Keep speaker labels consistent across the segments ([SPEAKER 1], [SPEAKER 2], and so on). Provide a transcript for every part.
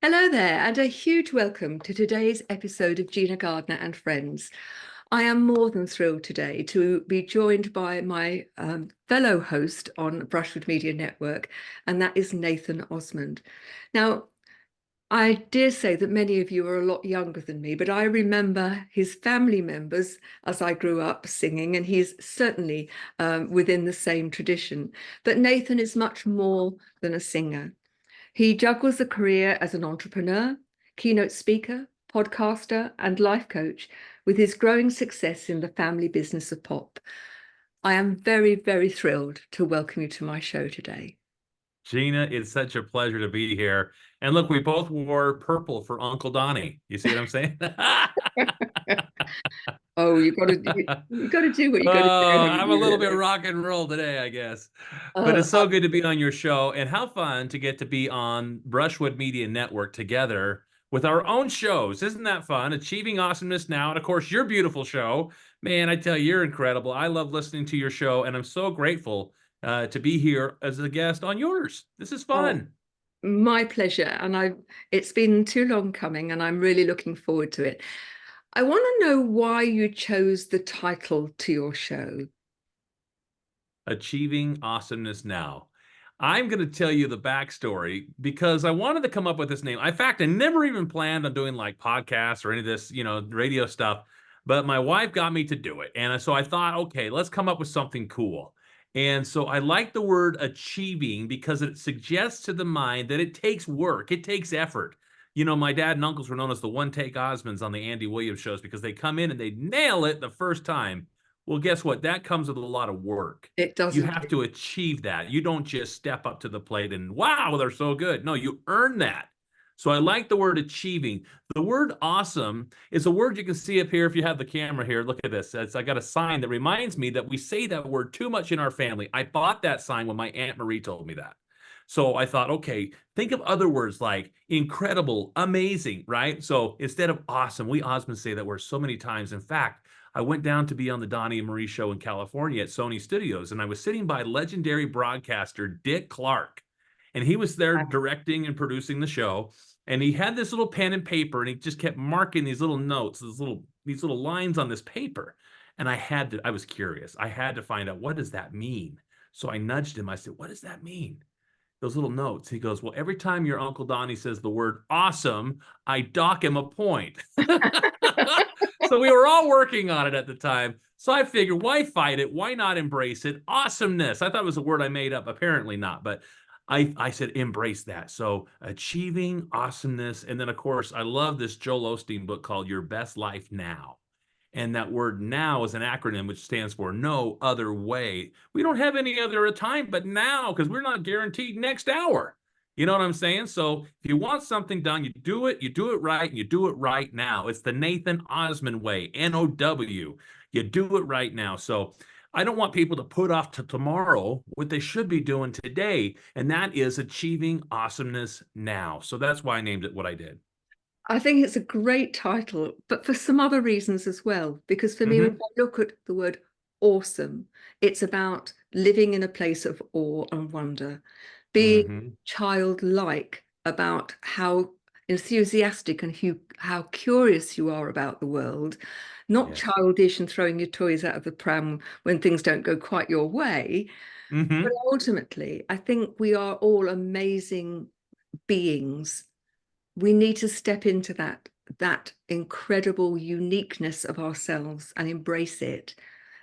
[SPEAKER 1] Hello there, and a huge welcome to today's episode of Gina Gardiner and Friends. I am more than thrilled today to be joined by my fellow host on Brushwood Media Network, and that is Nathan Osmond. Now, I dare say that many of you are a lot younger than me, but I remember his family members as I grew up singing, and he's certainly within the same tradition. But Nathan is much more than a singer. He juggles a career as an entrepreneur, keynote speaker, podcaster, and life coach with his growing success in the family business of pop. I am very, very thrilled to welcome you to my show today.
[SPEAKER 2] Gina, it's such a pleasure to be here. And look, we both wore purple for Uncle Donnie. You see what I'm saying?
[SPEAKER 1] Oh, you got to do what you got to do, haven't
[SPEAKER 2] I'm a
[SPEAKER 1] you,
[SPEAKER 2] little bit
[SPEAKER 1] really?
[SPEAKER 2] rock and roll today, I guess. But
[SPEAKER 1] Oh,
[SPEAKER 2] it's so good to be on your show, and how fun to get to be on Brushwood Media Network together with our own shows. Isn't that fun? Achieving Awesomeness Now, and of course, your beautiful show. Man, I tell you, you're incredible. I love listening to your show, and I'm so grateful to be here as a guest on yours. This is
[SPEAKER 1] oh,
[SPEAKER 2] fun.
[SPEAKER 1] my pleasure. And it's been too long coming, and I'm really looking forward to it. I want to know why you chose the title to your show.
[SPEAKER 2] Achieving Awesomeness Now. I'm going to tell you the backstory because I wanted to come up with this name. In fact, I never even planned on doing like podcasts or any of this, radio stuff, but my wife got me to do it. And so I thought, okay, let's come up with something cool. And so I like the word achieving because it suggests to the mind that it takes work, it takes effort. My dad and uncles were known as the one take Osmonds on the Andy Williams shows because they come in and they nail it the first time. Well, guess what? That comes with a lot of work.
[SPEAKER 1] It
[SPEAKER 2] You
[SPEAKER 1] doesn't.
[SPEAKER 2] have to achieve that. You don't just step up to the plate and wow, they're so good. No, you earn that. So I like the word achieving. The word awesome is a word you can see up here if you have the camera here. Look at this. I got a sign that reminds me that we say that word too much in our family. I bought that sign when my Aunt Marie told me that. So I thought, okay, think of other words like incredible, amazing, right? So instead of awesome, we Osmonds say that word so many times. In fact, I went down to be on the Donnie and Marie show in California at Sony Studios, and I was sitting by legendary broadcaster Dick Clark, and he was there directing and producing the show. And he had this little pen and paper, and he just kept marking these little notes, these little lines on this paper. And I was curious. I had to find out, what does that mean? So I nudged him. I said, what does that mean? Those little notes. He goes, well, every time your Uncle Donnie says the word awesome, I dock him a point. So we were all working on it at the time. So I figured, why fight it? Why not embrace it? Awesomeness. I thought it was a word I made up. Apparently not, but I said embrace that. So achieving awesomeness. And then, of course, I love this Joel Osteen book called Your Best Life Now. And that word now is an acronym which stands for no other way. We don't have any other time but now because we're not guaranteed next hour. You know what I'm saying? So if you want something done, you do it right, and you do it right now. It's the Nathan Osmond way, NOW. You do it right now. So I don't want people to put off to tomorrow what they should be doing today, and that is achieving awesomeness now. So that's why I named it what I did.
[SPEAKER 1] I think it's a great title, but for some other reasons as well. Because for me, when
[SPEAKER 2] Mm-hmm.
[SPEAKER 1] I look at the word awesome, it's about living in a place of awe and wonder, being
[SPEAKER 2] Mm-hmm.
[SPEAKER 1] childlike about how enthusiastic and how curious you are about the world, not
[SPEAKER 2] Yes.
[SPEAKER 1] childish and throwing your toys out of the pram when things don't go quite your way. But
[SPEAKER 2] Mm-hmm.
[SPEAKER 1] ultimately, I think we are all amazing beings. We need to step into that incredible uniqueness of ourselves and embrace it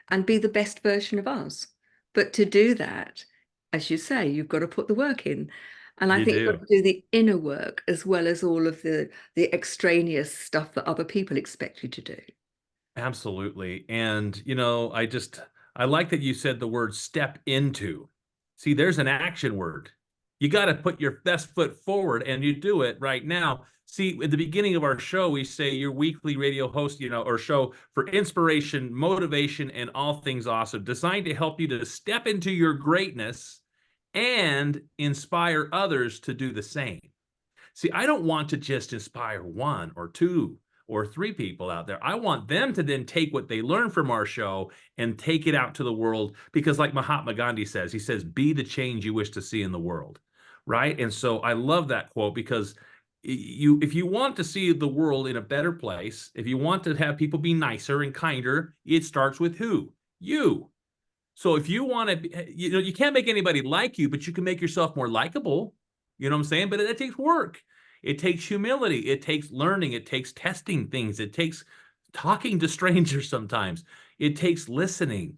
[SPEAKER 1] and be the best version of us. But to do that, as you say, you've got to put the work in. And I
[SPEAKER 2] You
[SPEAKER 1] think you've got
[SPEAKER 2] do.
[SPEAKER 1] to do the inner work as well as all of the extraneous stuff that other people expect you to do.
[SPEAKER 2] Absolutely. And, I like that you said the word step into. See, there's an action word. You got to put your best foot forward and you do it right now. See, at the beginning of our show, we say your weekly radio host, or show for inspiration, motivation, and all things awesome, designed to help you to step into your greatness and inspire others to do the same. See, I don't want to just inspire one or two or three people out there. I want them to then take what they learn from our show and take it out to the world because, like Mahatma Gandhi says, he says, be the change you wish to see in the world. Right. And so I love that quote because if you want to see the world in a better place, if you want to have people be nicer and kinder, it starts with who? You. So if you want to, you can't make anybody like you, but you can make yourself more likable. You know what I'm saying? But it takes work. It takes humility. It takes learning. It takes testing things. It takes talking to strangers sometimes. It takes listening.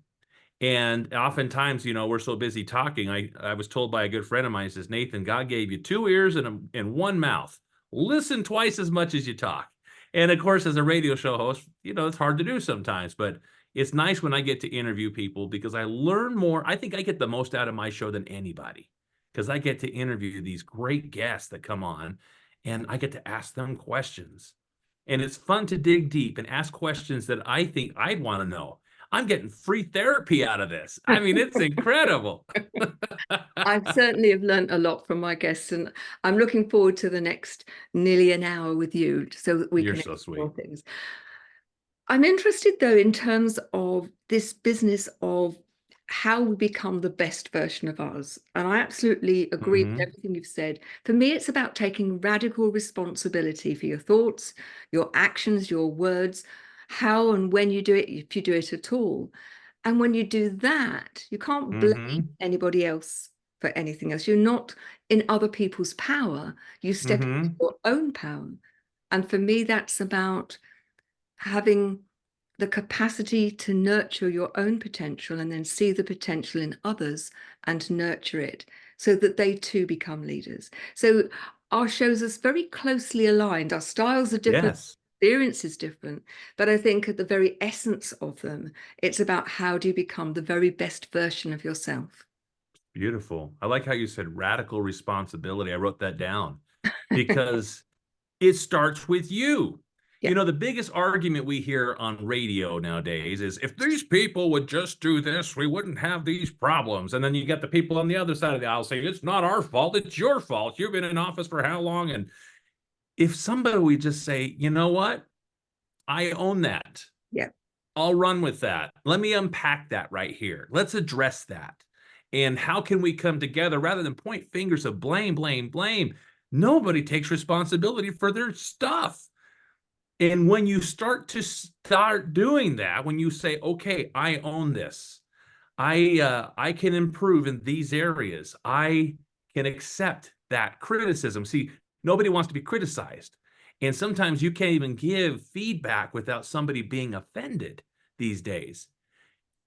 [SPEAKER 2] And oftentimes, we're so busy talking. I was told by a good friend of mine, he says, Nathan, God gave you 2 ears and one mouth. Listen twice as much as you talk. And of course, as a radio show host, it's hard to do sometimes, but it's nice when I get to interview people because I learn more. I think I get the most out of my show than anybody because I get to interview these great guests that come on and I get to ask them questions. And it's fun to dig deep and ask questions that I think I'd want to know. I'm getting free therapy out of this. I mean, it's incredible.
[SPEAKER 1] I certainly have learned a lot from my guests, and I'm looking forward to the next nearly an hour with you so that we
[SPEAKER 2] You're
[SPEAKER 1] can
[SPEAKER 2] so
[SPEAKER 1] explore
[SPEAKER 2] sweet.
[SPEAKER 1] things. I'm interested, though, in terms of this business of how we become the best version of us. And I absolutely agree with everything you've said. For me, it's about taking radical responsibility for your thoughts, your actions, your words, how and when you do it, if you do it at all. And when you do that, you can't blame anybody else for anything else. You're not in other people's power. You step into your own power. And for me, that's about having the capacity to nurture your own potential and then see the potential in others and nurture it so that they too become leaders. So our shows are very closely aligned. Our styles are different.
[SPEAKER 2] Yes.
[SPEAKER 1] Experience is different, but I think at the very essence of them, it's about how do you become the very best version of yourself.
[SPEAKER 2] Beautiful. I like how you said radical responsibility. I wrote that down because it starts with you.
[SPEAKER 1] Yeah.
[SPEAKER 2] The biggest argument we hear on radio nowadays is if these people would just do this, we wouldn't have these problems. And then you get the people on the other side of the aisle saying, it's not our fault, it's your fault. You've been in office for how long? And if somebody would just say, you know what? I own that.
[SPEAKER 1] Yeah.
[SPEAKER 2] I'll run with that. Let me unpack that right here. Let's address that. And how can we come together rather than point fingers of blame, blame, blame? Nobody takes responsibility for their stuff. And when you start doing that, when you say, okay, I own this, I can improve in these areas, I can accept that criticism. See, nobody wants to be criticized. And sometimes you can't even give feedback without somebody being offended these days.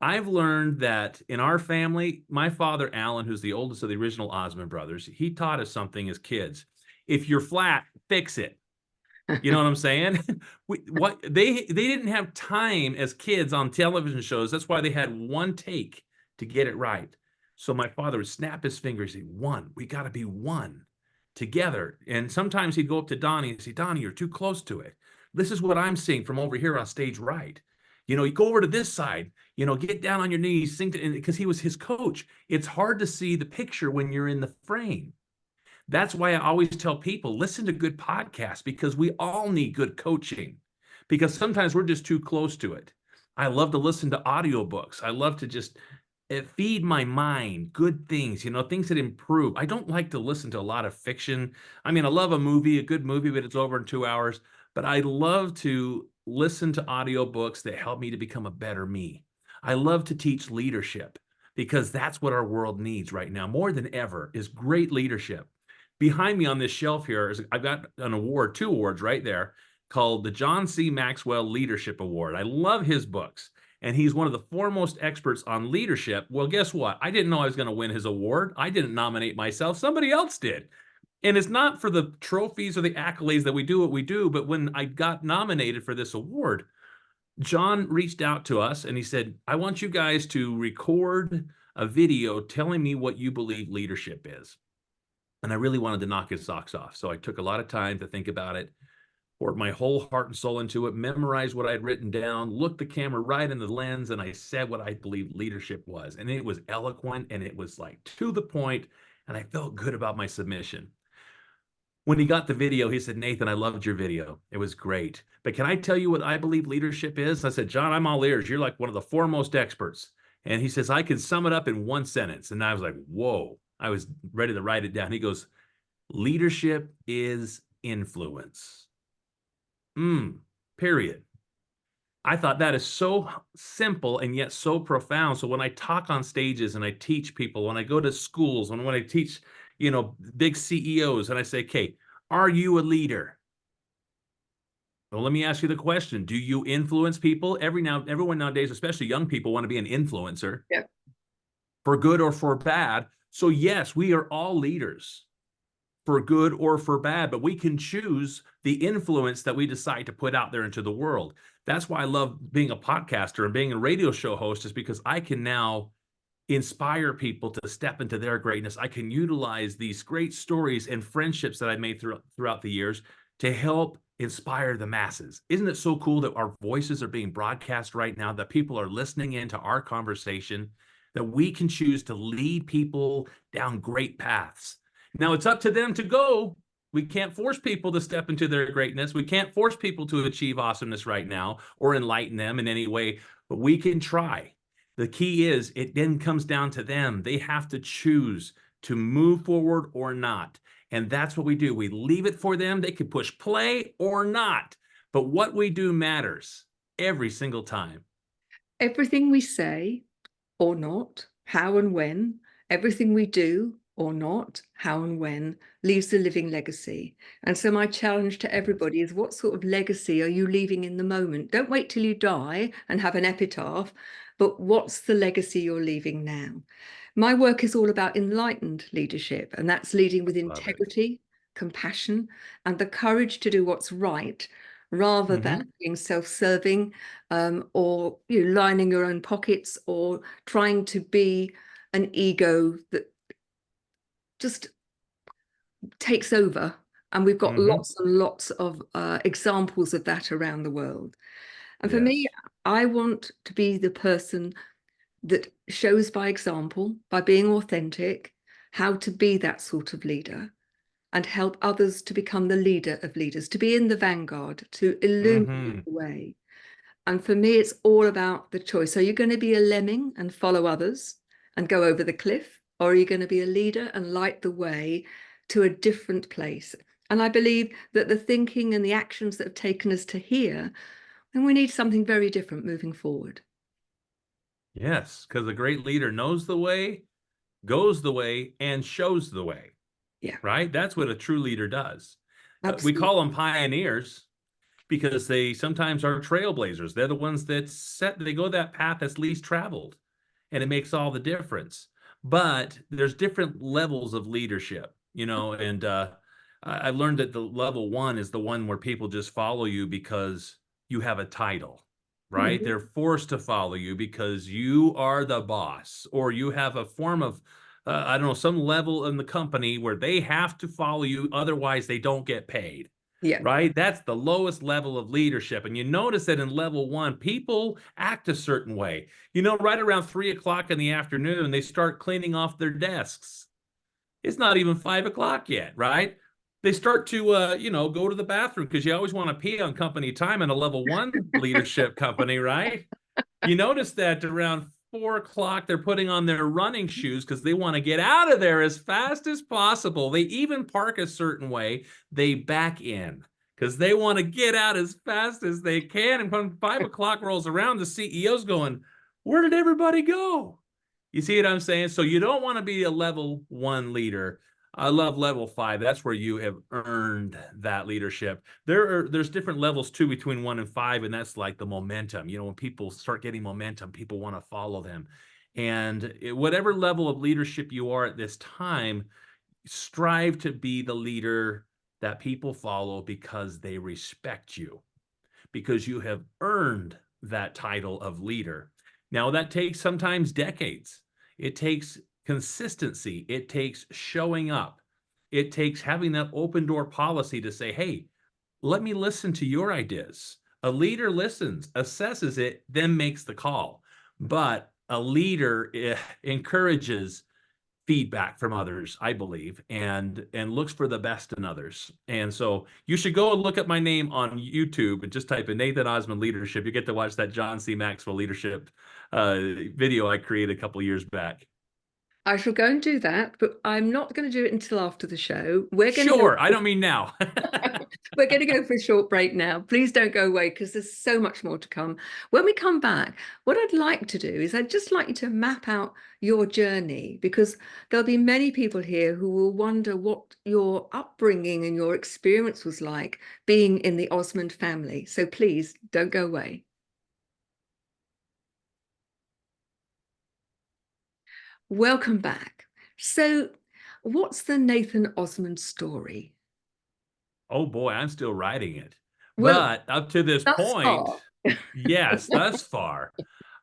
[SPEAKER 2] I've learned that in our family, my father, Alan, who's the oldest of the original Osmond brothers, he taught us something as kids. If you're flat, fix it. You know what I'm saying? They didn't have time as kids on television shows. That's why they had one take to get it right. So my father would snap his fingers, say, one, we got to be one together. And sometimes he'd go up to Donnie and say, Donnie, you're too close to it. This is what I'm seeing from over here on stage right. You go over to this side, get down on your knees, sing to, because he was his coach. It's hard to see the picture when you're in the frame. That's why I always tell people, listen to good podcasts because we all need good coaching because sometimes we're just too close to it. I love to listen to audiobooks. I love to just feed my mind good things, things that improve. I don't like to listen to a lot of fiction. I mean, I love a good movie, but it's over in 2 hours. But I love to listen to audiobooks that help me to become a better me. I love to teach leadership because that's what our world needs right now more than ever is great leadership. Behind me on this shelf here is I've got an award, 2 awards right there called the John C. Maxwell Leadership Award. I love his books, and he's one of the foremost experts on leadership. Well, guess what? I didn't know I was going to win his award. I didn't nominate myself. Somebody else did. And it's not for the trophies or the accolades that we do what we do, but when I got nominated for this award, John reached out to us and he said, I want you guys to record a video telling me what you believe leadership is. And I really wanted to knock his socks off. So I took a lot of time to think about it, poured my whole heart and soul into it, memorized what I'd written down, looked the camera right in the lens, and I said what I believed leadership was. And it was eloquent and it was like to the point, and I felt good about my submission. When he got the video, he said, Nathan, I loved your video. It was great. But can I tell you what I believe leadership is? I said, John, I'm all ears. You're like one of the foremost experts. And he says, I can sum it up in one sentence. And I was like, whoa. I was ready to write it down. He goes, leadership is influence. Period. I thought that is so simple and yet so profound. So when I talk on stages and I teach people, when I go to schools, when I teach, big CEOs, and I say, okay, are you a leader? Well, let me ask you the question. Do you influence people? Everyone nowadays, especially young people, want to be an influencer.
[SPEAKER 1] Yeah.
[SPEAKER 2] For good or for bad. So yes, we are all leaders, for good or for bad, but we can choose the influence that we decide to put out there into the world. That's why I love being a podcaster and being a radio show host, is because I can now inspire people to step into their greatness. I can utilize these great stories and friendships that I made throughout the years to help inspire the masses. Isn't it so cool that our voices are being broadcast right now, that people are listening into our conversation, that we can choose to lead people down great paths? Now it's up to them to go. We can't force people to step into their greatness. We can't force people to achieve awesomeness right now or enlighten them in any way, but we can try. The key is it then comes down to them. They have to choose to move forward or not. And that's what we do. We leave it for them. They can push play or not. But what we do matters every single time.
[SPEAKER 1] Everything we say or not, how and when, everything we do or not, how and when, leaves a living legacy. And so my challenge to everybody is, what sort of legacy are you leaving in the moment? Don't wait till you die and have an epitaph, but what's the legacy you're leaving now? My work is all about enlightened leadership, and that's leading with integrity, compassion, and the courage to do what's right, rather than being self-serving, or lining your own pockets, or trying to be an ego that just takes over. And we've got lots and lots of examples of that around the world. And for me, I want to be the person that shows by example, by being authentic, how to be that sort of leader, and help others to become the leader of leaders, to be in the vanguard, to illuminate the way. And for me, it's all about the choice. Are you going to be a lemming and follow others and go over the cliff? Or are you going to be a leader and light the way to a different place? And I believe that the thinking and the actions that have taken us to here, and we need something very different moving forward.
[SPEAKER 2] Yes, because a great leader knows the way, goes the way, and shows the way.
[SPEAKER 1] Yeah.
[SPEAKER 2] Right? That's what a true leader does. We
[SPEAKER 1] Absolutely.
[SPEAKER 2] call them pioneers because they sometimes are trailblazers. They're the ones that they go that path that's least traveled, and it makes all the difference. But there's different levels of leadership, and I learned that the level one is the one where people just follow you because you have a title. Right? They're forced to follow you because you are the boss, or you have a form of, I don't know, some level in the company where they have to follow you. Otherwise, they don't get paid.
[SPEAKER 1] Yeah.
[SPEAKER 2] Right? That's the lowest level of leadership. And you notice that in level one, people act a certain way. Right around 3 o'clock in the afternoon, they start cleaning off their desks. It's not even 5 o'clock yet, right? They start to, go to the bathroom because you always want to pee on company time in a level one leadership company, right? You notice that around 4 o'clock, they're putting on their running shoes because they want to get out of there as fast as possible. They even park a certain way. They back in because they want to get out as fast as they can. And when 5 o'clock rolls around, the CEO's going, where did everybody go? You see what I'm saying? So you don't want to be a level one leader. I love level 5. That's where you have earned that leadership. There's different levels too between 1 and 5, and that's like the momentum. When people start getting momentum, people want to follow them. And whatever level of leadership you are at this time, strive to be the leader that people follow because they respect you, because you have earned that title of leader. Now, that takes sometimes decades. It takes consistency. It takes showing up. It takes having that open door policy to say, hey, let me listen to your ideas. A leader listens, assesses it, then makes the call. But a leader encourages feedback from others, I believe, and looks for the best in others. And so you should go and look at my name on YouTube and just type in Nathan Osmond Leadership. You get to watch that John C. Maxwell leadership video I created a couple of years back.
[SPEAKER 1] I shall go and do that, but I'm not going to do it until after the show. We're going to
[SPEAKER 2] Sure, I don't mean now.
[SPEAKER 1] We're going to go for a short break now. Please don't go away because there's so much more to come. When we come back, what I'd like to do is I'd just like you to map out your journey, because there'll be many people here who will wonder what your upbringing and your experience was like being in the Osmond family. So please don't go away. Welcome back. So, what's the Nathan Osmond story?
[SPEAKER 2] Oh boy, I'm still writing it.
[SPEAKER 1] Well,
[SPEAKER 2] But up to this
[SPEAKER 1] thus
[SPEAKER 2] point,
[SPEAKER 1] far.
[SPEAKER 2] yes, thus far,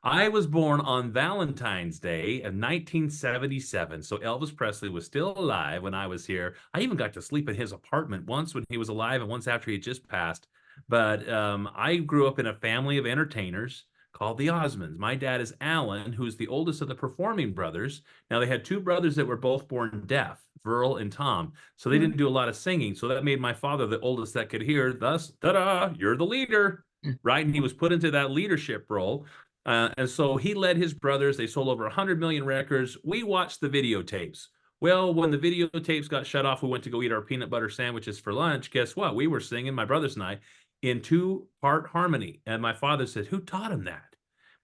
[SPEAKER 2] I was born on Valentine's Day of 1977. So Elvis Presley was still alive when I was here. I even got to sleep in his apartment once when he was alive and once after he had just passed. But I grew up in a family of entertainers called the Osmonds. My dad is Alan, who's the oldest of the performing brothers. Now, they had two brothers that were both born deaf, Verl and Tom. So they didn't do a lot of singing. So that made my father the oldest that could hear. Thus, ta-da, you're the leader, right? And he was put into that leadership role. And so he led his brothers. They sold over 100 million records. We watched the videotapes. Well, when the videotapes got shut off, we went to go eat our peanut butter sandwiches for lunch. Guess what? We were singing, my brothers and I, in two-part harmony. And my father said, who taught him that?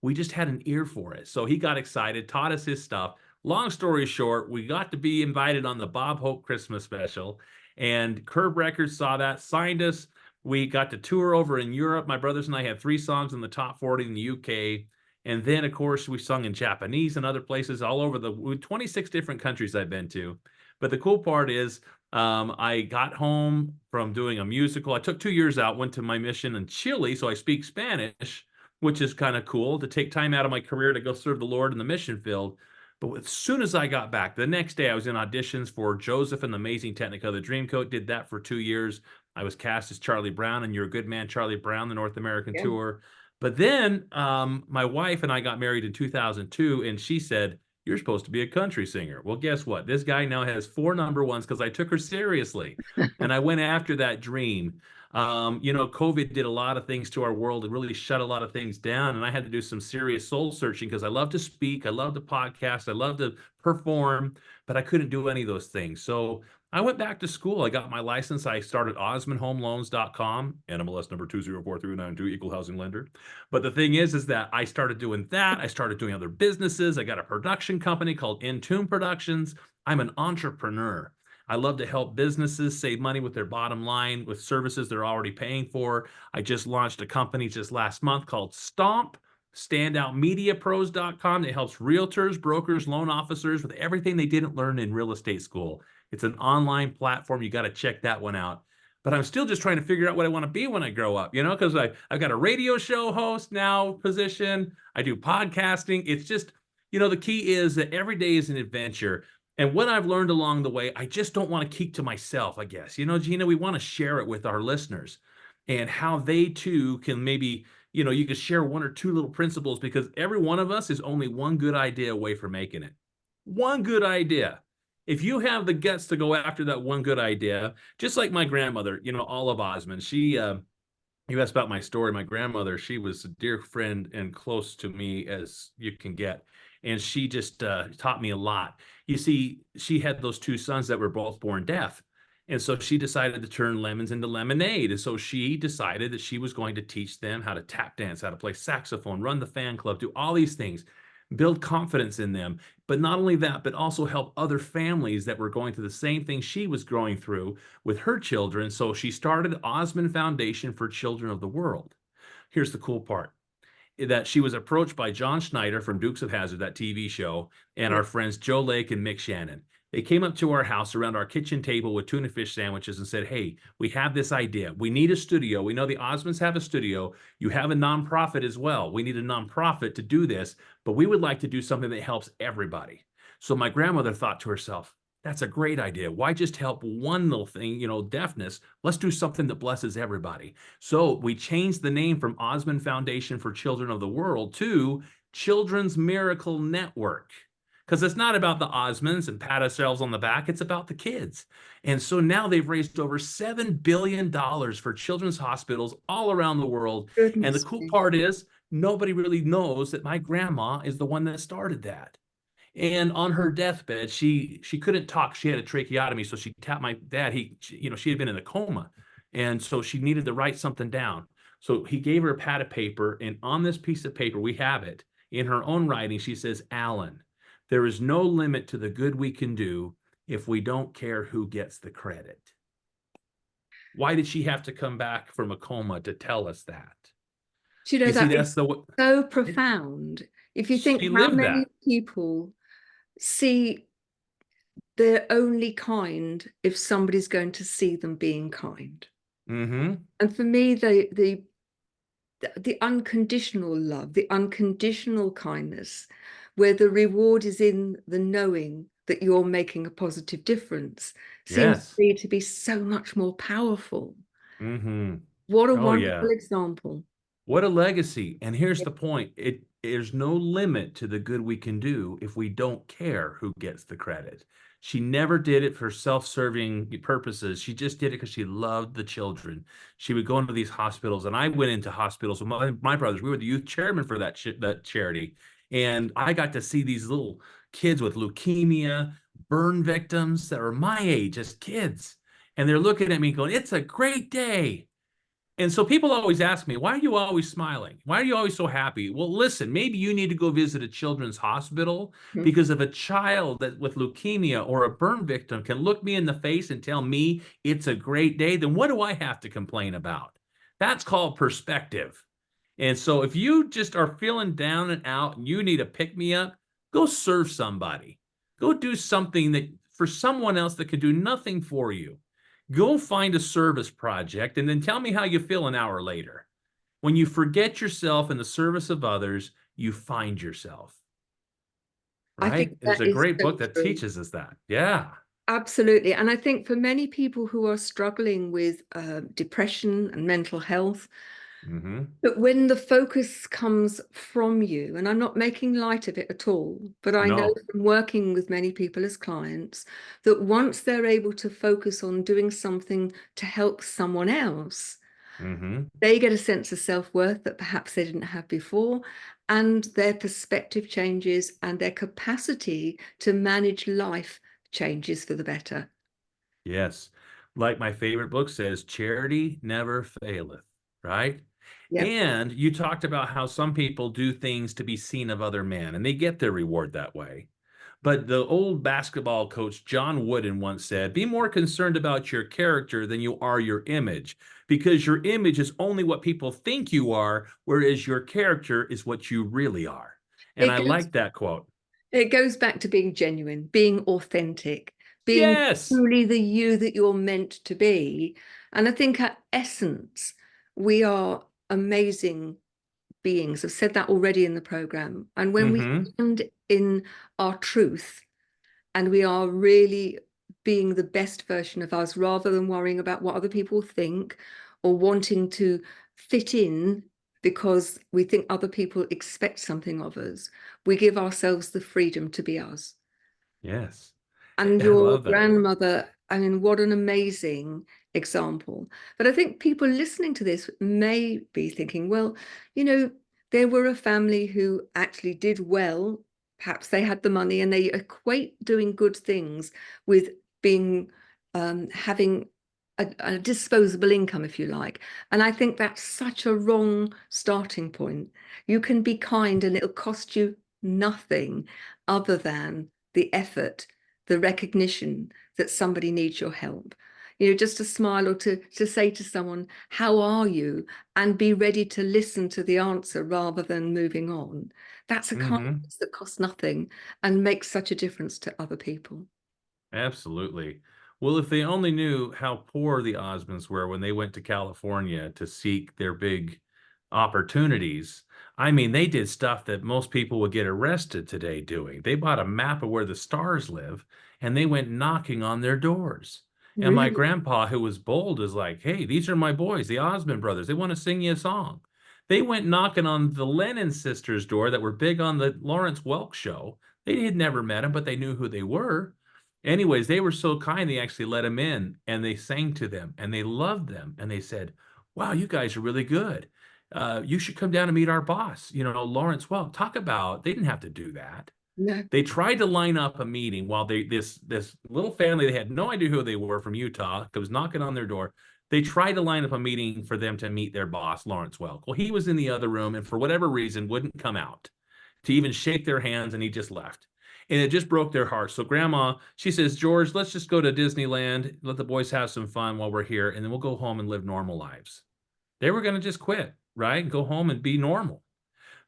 [SPEAKER 2] We just had an ear for it. So he got excited, taught us his stuff. Long story short, we got to be invited on the Bob Hope Christmas special. And Curb Records saw that, signed us. We got to tour over in Europe. My brothers and I had 3 songs in the top 40 in the UK. And then, of course, we sung in Japanese and other places all over the 26 different countries I've been to. But the cool part is I got home from doing a musical. I took 2 years out, went to my mission in Chile, so I speak Spanish, which is kind of cool to take time out of my career to go serve the Lord in the mission field. But as soon as I got back, the next day I was in auditions for Joseph and the Amazing Technicolor the Dreamcoat, did that for 2 years. I was cast as Charlie Brown and You're a Good Man, Charlie Brown, the North American
[SPEAKER 1] Yeah.
[SPEAKER 2] tour. But then my wife and I got married in 2002, and she said, you're supposed to be a country singer. Well, guess what? This guy now has 4 number ones because I took her seriously. And I went after that dream. COVID did a lot of things to our world and really shut a lot of things down. And I had to do some serious soul searching because I love to speak, I love to podcast, I love to perform, but I couldn't do any of those things. So I went back to school. I got my license. I started osmondhomeloans.com, NMLS number 2043392, equal housing lender. But the thing is that I started doing that. I started doing other businesses. I got a production company called Intune Productions. I'm an entrepreneur. I love to help businesses save money with their bottom line with services they're already paying for. I just launched a company just last month called Stomp, standoutmediapros.com. It helps realtors, brokers, loan officers with everything they didn't learn in real estate school. It's an online platform. You got to check that one out. But I'm still just trying to figure out what I want to be when I grow up, because I've got a radio show host now position. I do podcasting. It's just, the key is that every day is an adventure. And what I've learned along the way, I just don't want to keep to myself, I guess. Gina, we want to share it with our listeners and how they too can maybe, you can share 1 or 2 little principles, because every one of us is only one good idea away from making it. One good idea. If you have the guts to go after that one good idea, just like my grandmother, Olive Osmond, you asked about my story. My grandmother, she was a dear friend and close to me as you can get. And she just taught me a lot. You see, she had those 2 sons that were both born deaf. And so she decided to turn lemons into lemonade. And so she decided that she was going to teach them how to tap dance, how to play saxophone, run the fan club, do all these things, build confidence in them. But not only that, but also help other families that were going through the same thing she was going through with her children. So she started Osmond Foundation for Children of the World. Here's the cool part, that she was approached by John Schneider from Dukes of Hazzard, that TV show, and our friends Joe Lake and Mick Shannon. They came up to our house around our kitchen table with tuna fish sandwiches and said, hey, we have this idea. We need a studio. We know the Osmonds have a studio. You have a nonprofit as well. We need a nonprofit to do this, but we would like to do something that helps everybody. So my grandmother thought to herself, that's a great idea. Why just help one little thing, deafness? Let's do something that blesses everybody. So we changed the name from Osmond Foundation for Children of the World to Children's Miracle Network. Because it's not about the Osmonds and pat ourselves on the back. It's about the kids. And so now they've raised over $7 billion for children's hospitals all around the world. And the cool part is nobody really knows that my grandma is the one that started that. And on her deathbed, she couldn't talk. She had a tracheotomy, so she tapped my dad. She had been in a coma. And so she needed to write something down. So he gave her a pad of paper, and on this piece of paper, we have it in her own writing. She says, Alan, there is no limit to the good we can do if we don't care who gets the credit. Why did she have to come back from a coma to tell us that?
[SPEAKER 1] Do you know,
[SPEAKER 2] You see,
[SPEAKER 1] that
[SPEAKER 2] that's
[SPEAKER 1] is
[SPEAKER 2] the
[SPEAKER 1] so profound. If you think
[SPEAKER 2] she
[SPEAKER 1] how
[SPEAKER 2] lived
[SPEAKER 1] many
[SPEAKER 2] that.
[SPEAKER 1] people see they're only kind if somebody's going to see them being kind.
[SPEAKER 2] Mm-hmm.
[SPEAKER 1] And for me, the unconditional love, the unconditional kindness, where the reward is in the knowing that you're making a positive difference, seems to
[SPEAKER 2] Yes.
[SPEAKER 1] me to be so much more powerful.
[SPEAKER 2] Mm-hmm.
[SPEAKER 1] What a
[SPEAKER 2] Oh, yeah.
[SPEAKER 1] wonderful example.
[SPEAKER 2] What a legacy. And here's the point. There's no limit to the good we can do if we don't care who gets the credit. She never did it for self-serving purposes. She just did it because she loved the children. She would go into these hospitals, and I went into hospitals with my brothers. We were the youth chairman for that charity. And I got to see these little kids with leukemia, burn victims that were my age as kids. And they're looking at me going, it's a great day. And so people always ask me, why are you always smiling? Why are you always so happy? Well, listen, maybe you need to go visit a children's hospital,
[SPEAKER 1] Mhm.
[SPEAKER 2] because if a child that with leukemia or a burn victim can look me in the face and tell me it's a great day, then what do I have to complain about? That's called perspective. And so if you just are feeling down and out and you need a pick me up, go serve somebody. Go do something that for someone else that could do nothing for you. Go find a service project and then tell me how you feel an hour later. When you forget yourself in the service of others, you find yourself,
[SPEAKER 1] I think
[SPEAKER 2] right? There's
[SPEAKER 1] that
[SPEAKER 2] a
[SPEAKER 1] is
[SPEAKER 2] great
[SPEAKER 1] so
[SPEAKER 2] book that
[SPEAKER 1] true.
[SPEAKER 2] teaches us that. Yeah.
[SPEAKER 1] Absolutely. And I think for many people who are struggling with depression and mental health,
[SPEAKER 2] Mm-hmm.
[SPEAKER 1] but when the focus comes from you, and I'm not making light of it at all, but I know
[SPEAKER 2] No.
[SPEAKER 1] from working with many people as clients that once they're able to focus on doing something to help someone else,
[SPEAKER 2] Mm-hmm.
[SPEAKER 1] they get a sense of self-worth that perhaps they didn't have before, and their perspective changes and their capacity to manage life changes for the better.
[SPEAKER 2] Yes. Like my favorite book says, charity never faileth, right?
[SPEAKER 1] Yep.
[SPEAKER 2] And you talked about how some people do things to be seen of other men and they get their reward that way. But the old basketball coach John Wooden once said, be more concerned about your character than you are your image, because your image is only what people think you are, whereas your character is what you really are. And
[SPEAKER 1] It
[SPEAKER 2] I
[SPEAKER 1] goes
[SPEAKER 2] like that quote.
[SPEAKER 1] it goes back to being genuine, being authentic, being
[SPEAKER 2] Yes.
[SPEAKER 1] truly the you that you're meant to be. And I think at essence, we are amazing beings. I've said that already in the program. And when we
[SPEAKER 2] Mm-hmm.
[SPEAKER 1] stand in our truth and we are really being the best version of us rather than worrying about what other people think or wanting to fit in because we think other people expect something of us, we give ourselves the freedom to be us.
[SPEAKER 2] Yes.
[SPEAKER 1] And
[SPEAKER 2] I
[SPEAKER 1] your
[SPEAKER 2] love that.
[SPEAKER 1] grandmother, I mean, what an amazing example. But I think people listening to this may be thinking, well, you know, there were a family who actually did well. Perhaps they had the money and they equate doing good things with being having a disposable income, if you like. And I think that's such a wrong starting point. You can be kind and it'll cost you nothing other than the effort, the recognition that somebody needs your help. You know, just a smile or to say to someone, how are you? And be ready to listen to the answer rather than moving on. That's a
[SPEAKER 2] Mm-hmm.
[SPEAKER 1] kindness that costs nothing and makes such a difference to other people.
[SPEAKER 2] Absolutely. Well, if they only knew how poor the Osmonds were when they went to California to seek their big opportunities. I mean, they did stuff that most people would get arrested today doing. They bought a map of where the stars live and they went knocking on their doors. And my
[SPEAKER 1] Really?
[SPEAKER 2] grandpa, who was bold, is like, hey, these are my boys, the Osmond brothers. They want to sing you a song. They went knocking on the Lennon sisters' door that were big on the Lawrence Welk show. They had never met them, but they knew who they were. Anyways, they were so kind, they actually let him in and they sang to them and they loved them. And they said, wow, you guys are really good. You should come down and meet our boss, Lawrence Welk. Talk about, they didn't have to do that.
[SPEAKER 1] No.
[SPEAKER 2] They tried to line up a meeting while this little family, they had no idea who they were from Utah, that was knocking on their door. They tried to line up a meeting for them to meet their boss, Lawrence Welk. Well, he was in the other room and for whatever reason wouldn't come out to even shake their hands, and he just left. And it just broke their heart. So grandma, she says, George, let's just go to Disneyland, let the boys have some fun while we're here, and then we'll go home and live normal lives. They were going to just quit, right? And go home and be normal.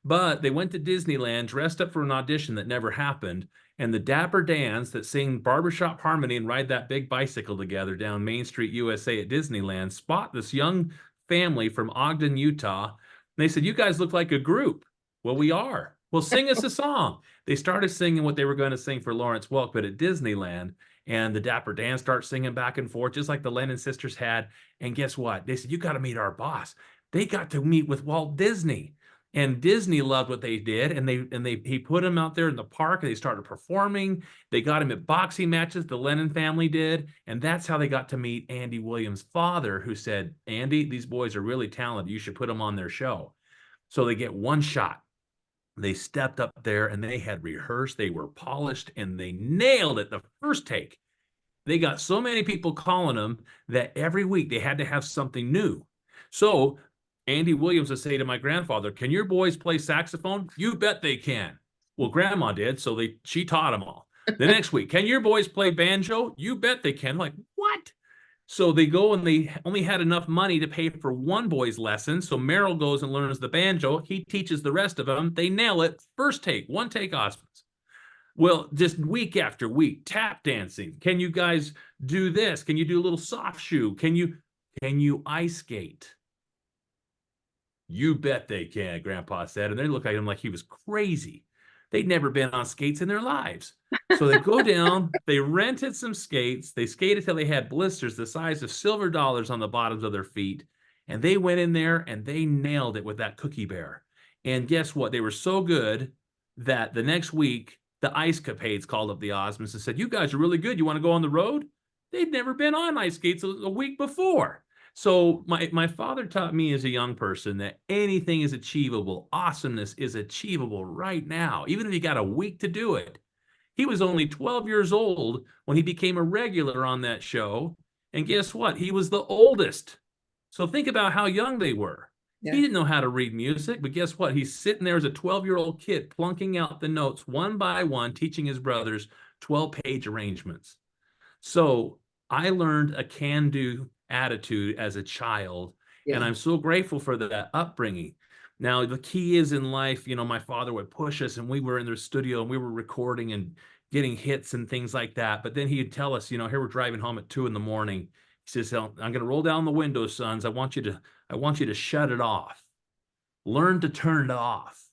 [SPEAKER 2] But they went to Disneyland, dressed up for an audition that never happened. And the Dapper Dans that sing Barbershop Harmony and ride that big bicycle together down Main Street, USA at Disneyland spot this young family from Ogden, Utah. And they said, you guys look like a group. Well, we are. Well, sing us a song. They started singing what they were going to sing for Lawrence Welk, but at Disneyland. And the Dapper Dan start singing back and forth, just like the Lennon sisters had. And guess what? They said, you got to meet our boss. They got to meet with Walt Disney. And Disney loved what they did, and he put him out there in the park, and they started performing. They got him at boxing matches, the Lennon family did, and that's how they got to meet Andy Williams' father, who said, Andy, these boys are really talented. You should put them on their show. So they get one shot. They stepped up there, and they had rehearsed. They were polished, and they nailed it the first take. They got so many people calling them that every week they had to have something new. So Andy Williams would say to my grandfather, can your boys play saxophone? You bet they can. Well, grandma did, so she taught them all. The next week, can your boys play banjo? You bet they can. I'm like, what? So they go, and they only had enough money to pay for one boy's lesson. So Merrill goes and learns the banjo. He teaches the rest of them. They nail it. First take, one take Osmonds. Well, just week after week, tap dancing. Can you guys do this? Can you do a little soft shoe? Can you ice skate? You bet they can, Grandpa said. And they looked at him like he was crazy. They'd never been on skates in their lives. So they go down, they rented some skates. They skated till they had blisters the size of silver dollars on the bottoms of their feet. And they went in there and they nailed it with that cookie bear. And guess what? They were so good that the next week, the Ice Capades called up the Osmonds and said, you guys are really good. You want to go on the road? They'd never been on ice skates a week before. So my father taught me as a young person that anything is achievable. Awesomeness is achievable right now, even if you got a week to do it. He was only 12 years old when he became a regular on that show. And guess what? He was the oldest. So think about how young they were. Yeah. He didn't know how to read music, but guess what? He's sitting there as a 12-year-old kid, plunking out the notes one by one, teaching his brothers 12-page arrangements. So I learned a can-do attitude as a child, and I'm so grateful for that upbringing. Now, the key is in life, my father would push us, and we were in the studio, and we were recording and getting hits and things like that. But then he'd tell us, here we're driving home at 2 a.m. He says, I'm going to roll down the windows, sons. I want you to shut it off. Learn to turn it off.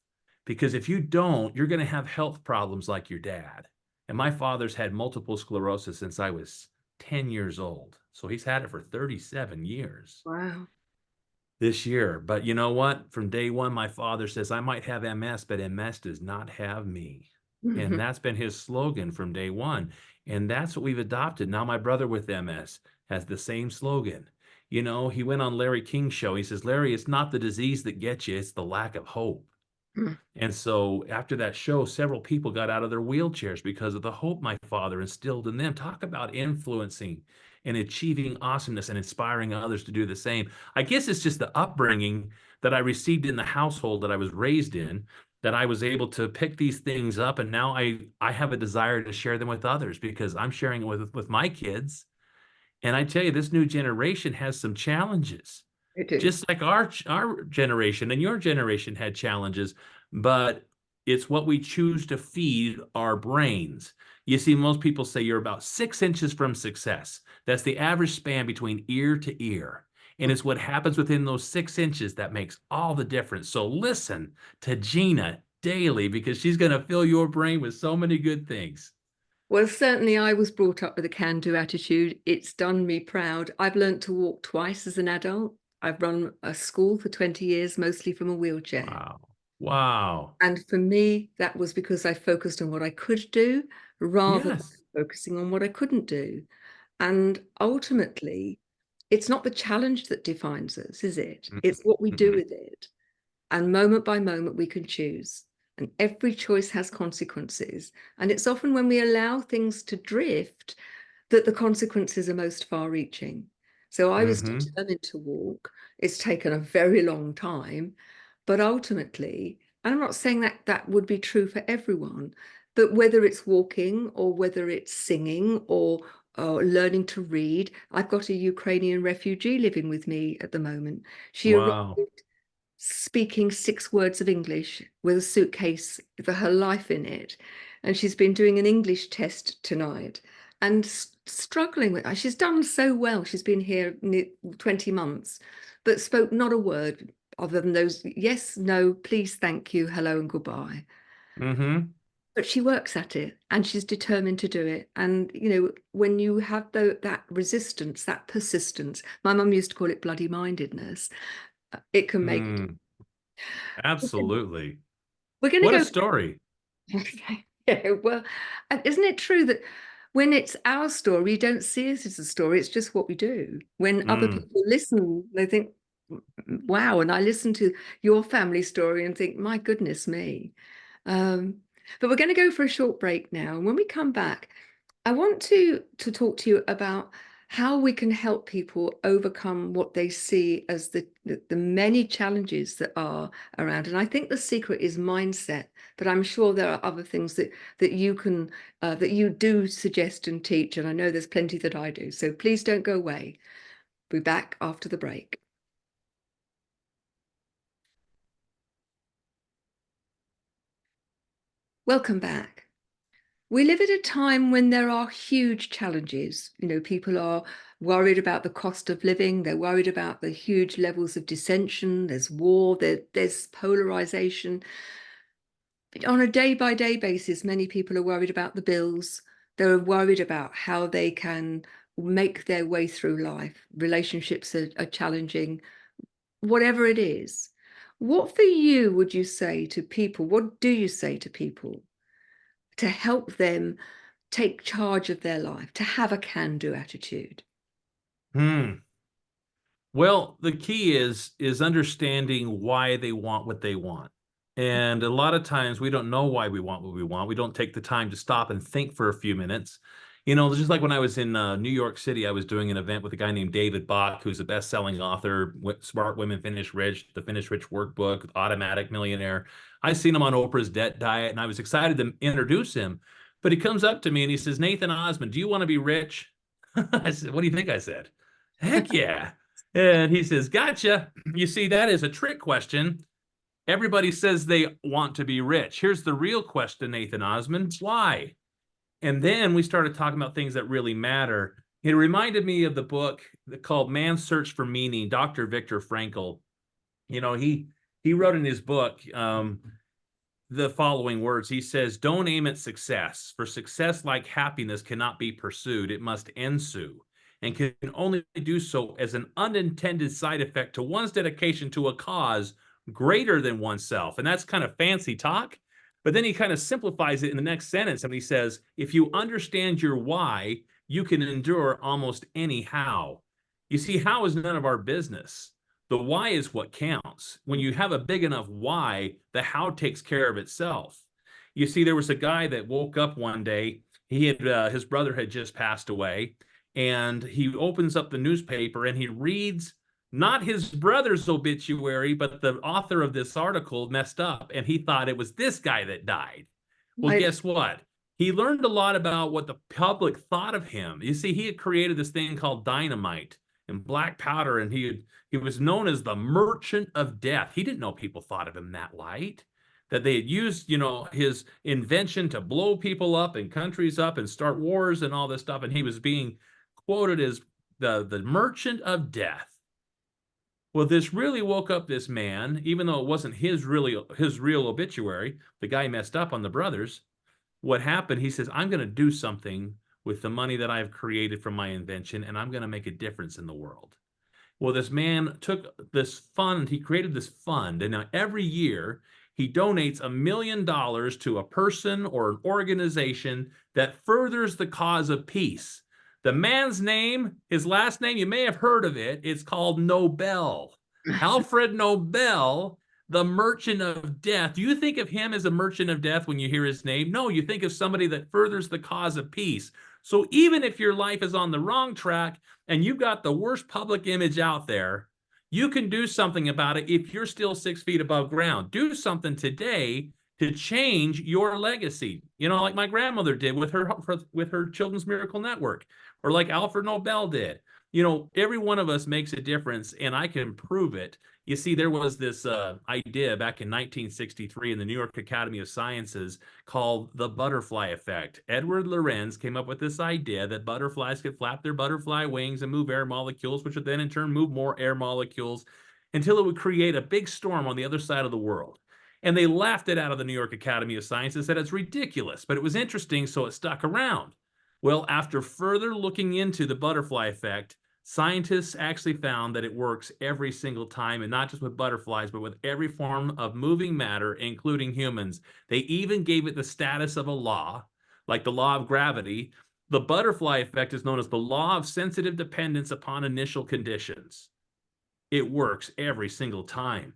[SPEAKER 2] Because if you don't, you're going to have health problems like your dad. And my father's had multiple sclerosis since I was 10 years old. So he's had it for 37 years.
[SPEAKER 1] Wow.
[SPEAKER 2] This year. But you know what? From day one, my father says, I might have MS, but MS does not have me. Mm-hmm. And that's been his slogan from day one. And that's what we've adopted. Now my brother with MS has the same slogan. He went on Larry King's show. He says, Larry, it's not the disease that gets you, it's the lack of hope. And so after that show, several people got out of their wheelchairs because of the hope my father instilled in them. Talk about influencing and achieving awesomeness and inspiring others to do the same. I guess it's just the upbringing that I received in the household that I was raised in, that I was able to pick these things up. And now I have a desire to share them with others because I'm sharing it with my kids. And I tell you, this new generation has some challenges. Just like our generation and your generation had challenges, but it's what we choose to feed our brains. You see, most people say you're about 6 inches from success. That's the average span between ear to ear. And it's what happens within those 6 inches that makes all the difference. So listen to Gina daily because she's going to fill your brain with so many good things.
[SPEAKER 1] Well, certainly I was brought up with a can-do attitude. It's done me proud. I've learned to walk twice as an adult. I've run a school for 20 years, mostly from a wheelchair.
[SPEAKER 2] Wow. Wow.
[SPEAKER 1] And for me, that was because I focused on what I could do rather than focusing on what I couldn't do. And ultimately, it's not the challenge that defines us, is it? It's what we do with it. And moment by moment, we can choose. And every choice has consequences. And it's often when we allow things to drift that the consequences are most far-reaching. So I was
[SPEAKER 2] Mm-hmm.
[SPEAKER 1] determined to walk. It's taken a very long time, but ultimately, and I'm not saying that that would be true for everyone, but whether it's walking or whether it's singing or learning to read, I've got a Ukrainian refugee living with me at the moment. She arrived
[SPEAKER 2] Wow.
[SPEAKER 1] speaking 6 words of English with a suitcase for her life in it. And she's been doing an English test tonight and struggling with it. She's done so well. She's been here 20 months, but spoke not a word other than those yes, no, please, thank you, hello, and goodbye.
[SPEAKER 2] Mm-hmm.
[SPEAKER 1] But she works at it and she's determined to do it. And, you know, when you have that resistance, that persistence, my mum used to call it bloody mindedness, it can make
[SPEAKER 2] Mm, absolutely.
[SPEAKER 1] We're going
[SPEAKER 2] What a
[SPEAKER 1] to
[SPEAKER 2] story.
[SPEAKER 1] go. Yeah, well, isn't it true that when it's our story, you don't see it as a story, it's just what we do. When other
[SPEAKER 2] Mm.
[SPEAKER 1] people listen, they think, wow. And I listen to your family story and think, my goodness me. Um, but we're going to go for a short break now. And when we come back, I want to talk to you about how we can help people overcome what they see as the many challenges that are around. And I think the secret is mindset, but I'm sure there are other things that you can that you do suggest and teach. And I know there's plenty that I do. So please don't go away. Be back after the break. Welcome back. We live at a time when there are huge challenges. You know, people are worried about the cost of living. They're worried about the huge levels of dissension. There's war, there's polarization. On a day-by-day basis, many people are worried about the bills. They're worried about how they can make their way through life. Relationships are challenging, whatever it is. What for you would you say to people? What do you say to people to help them take charge of their life, to have a can-do attitude?
[SPEAKER 2] Hmm. Well, the key is understanding why they want what they want. And a lot of times we don't know why we want what we want. We don't take the time to stop and think for a few minutes. You know, just like when I was in New York City, I was doing an event with a guy named David Bach, who's a best-selling author, Smart Women Finish Rich, the Finish Rich Workbook, Automatic Millionaire. I seen him on Oprah's Debt Diet, and I was excited to introduce him. But he comes up to me and he says, Nathan Osmond, do you want to be rich? I said, what do you think I said? Heck yeah. And he says, gotcha. You see, that is a trick question. Everybody says they want to be rich. Here's the real question, Nathan Osmond. Why? And then we started talking about things that really matter. It reminded me of the book called Man's Search for Meaning, Dr. Viktor Frankl. You know, he wrote in his book the following words. He says, don't aim at success, for success, like happiness, cannot be pursued. It must ensue, and can only do so as an unintended side effect to one's dedication to a cause greater than oneself. And that's kind of fancy talk. But then he kind of simplifies it in the next sentence. And he says, if you understand your why, you can endure almost any how. You see, how is none of our business. The why is what counts. When you have a big enough why, the how takes care of itself. You see, there was a guy that woke up one day. He had his brother had just passed away, and he opens up the newspaper and he reads not his brother's obituary, but the author of this article messed up, and he thought it was this guy that died. Well,
[SPEAKER 1] Right.
[SPEAKER 2] guess what? He learned a lot about what the public thought of him. You see, he had created this thing called dynamite and black powder, and he was known as the merchant of death. He didn't know people thought of him that light, that they had used, you know, his invention to blow people up and countries up and start wars and all this stuff. And he was being quoted as the merchant of death. Well, this really woke up this man, even though it wasn't his real obituary. The guy messed up on the brothers. What happened? He says, I'm going to do something with the money that I've created from my invention, and I'm going to make a difference in the world. Well, this man took this fund, he created this fund, and now every year he donates $1 million to a person or an organization that furthers the cause of peace. The man's name, his last name, you may have heard of it. It's called Nobel. Alfred Nobel, the merchant of death. Do you think of him as a merchant of death when you hear his name? No, you think of somebody that furthers the cause of peace. So even if your life is on the wrong track and you've got the worst public image out there, you can do something about it if you're still 6 feet above ground. Do something today to change your legacy. You know, like my grandmother did with her Children's Miracle Network, or like Alfred Nobel did. You know, every one of us makes a difference, and I can prove it. You see, there was this idea back in 1963 in the New York Academy of Sciences called the butterfly effect. Edward Lorenz came up with this idea that butterflies could flap their butterfly wings and move air molecules, which would then in turn move more air molecules until it would create a big storm on the other side of the world. And they laughed it out of the New York Academy of Sciences, said it's ridiculous, but it was interesting, so it stuck around. Well, after further looking into the butterfly effect, scientists actually found that it works every single time, and not just with butterflies, but with every form of moving matter, including humans. They even gave it the status of a law, like the law of gravity. The butterfly effect is known as the law of sensitive dependence upon initial conditions. It works every single time.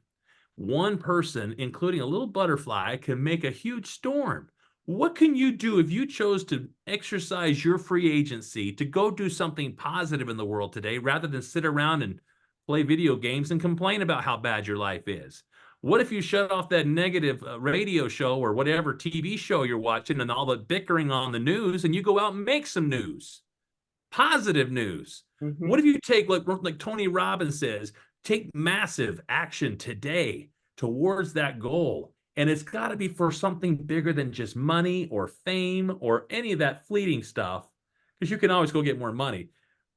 [SPEAKER 2] One person, including a little butterfly, can make a huge storm. What can you do if you chose to exercise your free agency to go do something positive in the world today rather than sit around and play video games and complain about how bad your life is? What if you shut off that negative radio show or whatever TV show you're watching and all the bickering on the news, and you go out and make some news, positive news?
[SPEAKER 1] Mm-hmm.
[SPEAKER 2] What if you take, like Tony Robbins says, take massive action today towards that goal? And it's got to be for something bigger than just money or fame or any of that fleeting stuff, because you can always go get more money.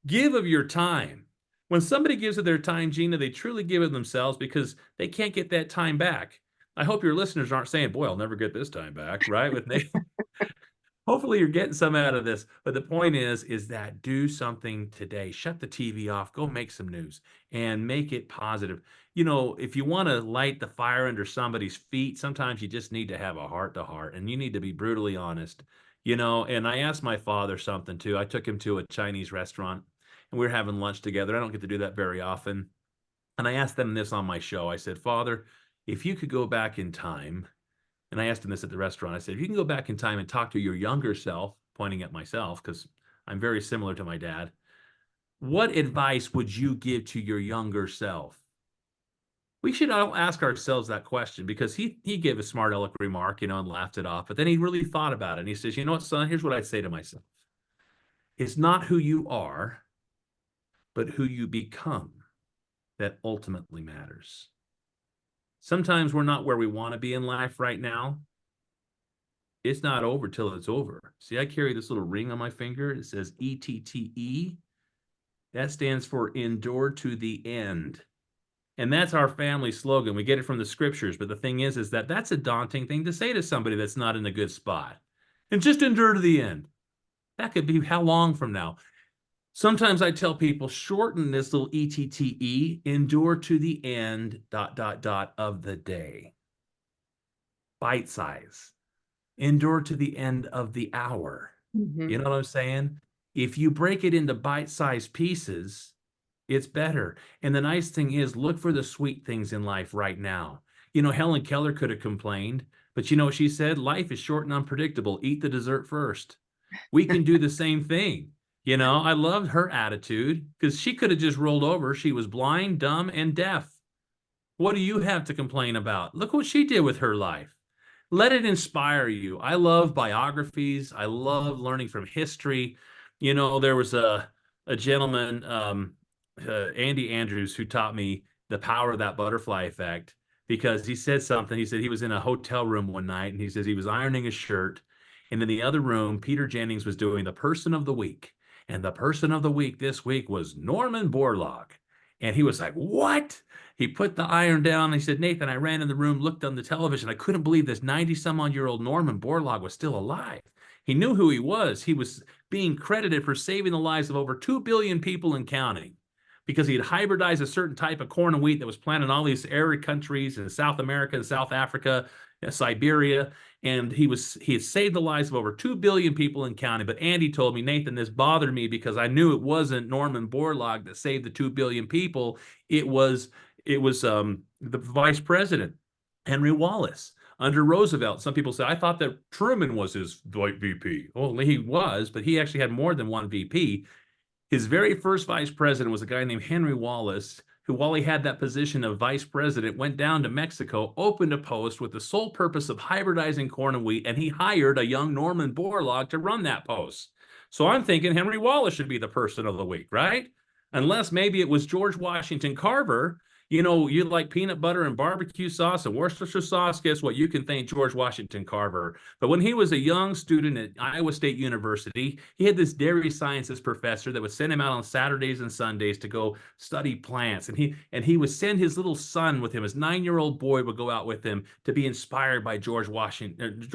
[SPEAKER 2] Give of your time. When somebody gives of their time, Gina, they truly give of themselves because they can't get that time back. I hope your listeners aren't saying, boy, I'll never get this time back, right? Hopefully you're getting some out of this. But the point is that do something today. Shut the TV off. Go make some news and make it positive. You know, if you want to light the fire under somebody's feet, sometimes you just need to have a heart to heart, and you need to be brutally honest. You know, and I asked my father something too. I took him to a Chinese restaurant and we were having lunch together. I don't get to do that very often. And I asked them this on my show. I said, Father, if you could go back in time, and I asked him this at the restaurant. I said, if you can go back in time and talk to your younger self, pointing at myself, because I'm very similar to my dad, what advice would you give to your younger self? We should all ask ourselves that question, because he gave a smart aleck remark, you know, and laughed it off. But then he really thought about it. And he says, you know what, son, here's what I'd say to myself. It's not who you are, but who you become that ultimately matters. Sometimes we're not where we want to be in life right now. It's not over till it's over. See, I carry this little ring on my finger. It says ETTE. That stands for endure to the end. And that's our family slogan. We get it from the scriptures. But the thing is that that's a daunting thing to say to somebody that's not in a good spot. And just endure to the end. That could be how long from now? Sometimes I tell people, shorten this little ETTE, endure to the end, ... of the day. Bite size. Endure to the end of the hour.
[SPEAKER 1] Mm-hmm.
[SPEAKER 2] You know what I'm saying? If you break it into bite-sized pieces, it's better. And the nice thing is, look for the sweet things in life right now. You know, Helen Keller could have complained, but you know what she said? Life is short and unpredictable. Eat the dessert first. We can do the same thing. You know, I loved her attitude, because she could have just rolled over. She was blind, dumb, and deaf. What do you have to complain about? Look what she did with her life. Let it inspire you. I love biographies. I love learning from history. You know, there was a gentleman, Andy Andrews, who taught me the power of that butterfly effect, because he said something. He said he was in a hotel room one night, and he says he was ironing his shirt. And in the other room, Peter Jennings was doing the person of the week. And the person of the week this week was Norman Borlaug. And he was like, what? He put the iron down. And he said, Nathan, I ran in the room, looked on the television. I couldn't believe this 90-some-odd-year-old Norman Borlaug was still alive. He knew who he was. He was being credited for saving the lives of over 2 billion people and counting, because he had hybridized a certain type of corn and wheat that was planted in all these arid countries in South America and South Africa, Siberia. And he had saved the lives of over 2 billion people in counting. But Andy told me, Nathan, this bothered me because I knew it wasn't Norman Borlaug that saved the 2 billion people. It was the vice president, Henry Wallace. Under Roosevelt, some people say, I thought that Truman was his VP. Well, he was, but he actually had more than one VP. His very first vice president was a guy named Henry Wallace, who, while he had that position of vice president, went down to Mexico, opened a post with the sole purpose of hybridizing corn and wheat, and he hired a young Norman Borlaug to run that post. So I'm thinking Henry Wallace should be the person of the week, right? Unless maybe it was George Washington Carver. You know, you like peanut butter and barbecue sauce and Worcestershire sauce. Guess what? You can thank George Washington Carver. But when he was a young student at Iowa State University, he had this dairy sciences professor that would send him out on Saturdays and Sundays to go study plants. And he would send his little son with him. His 9-year-old boy would go out with him to be inspired by Washington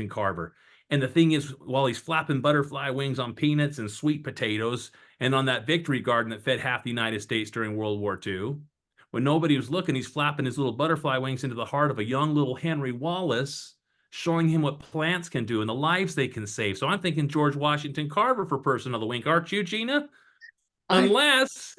[SPEAKER 2] Carver. And the thing is, while he's flapping butterfly wings on peanuts and sweet potatoes, and on that victory garden that fed half the United States during World War II, when nobody was looking, he's flapping his little butterfly wings into the heart of a young little Henry Wallace, showing him what plants can do and the lives they can save. So I'm thinking George Washington Carver for person of the week. Aren't you, Gina? Unless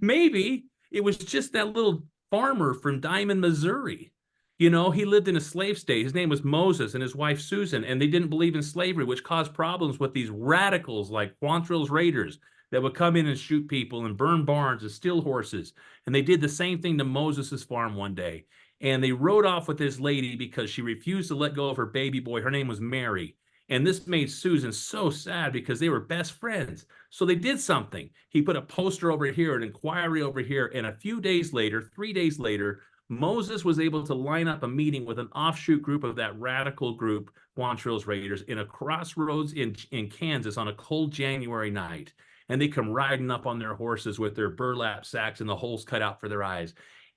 [SPEAKER 2] maybe it was just that little farmer from Diamond, Missouri. You know, he lived in a slave state. His name was Moses and his wife Susan, and they didn't believe in slavery, which caused problems with these radicals like Quantrill's Raiders that would come in and shoot people and burn barns and steal horses. And they did the same thing to Moses's farm one day. And they rode off with this lady because she refused to let go of her baby boy. Her name was Mary. And this made Susan so sad because they were best friends. So they did something. He put a poster over here, an inquiry over here, and a few days later, 3 days later, Moses was able to line up a meeting with an offshoot group of that radical group, Quantrill's Raiders, in a crossroads in Kansas on a cold January night. And they come riding up on their horses with their burlap sacks and the holes cut out for their eyes.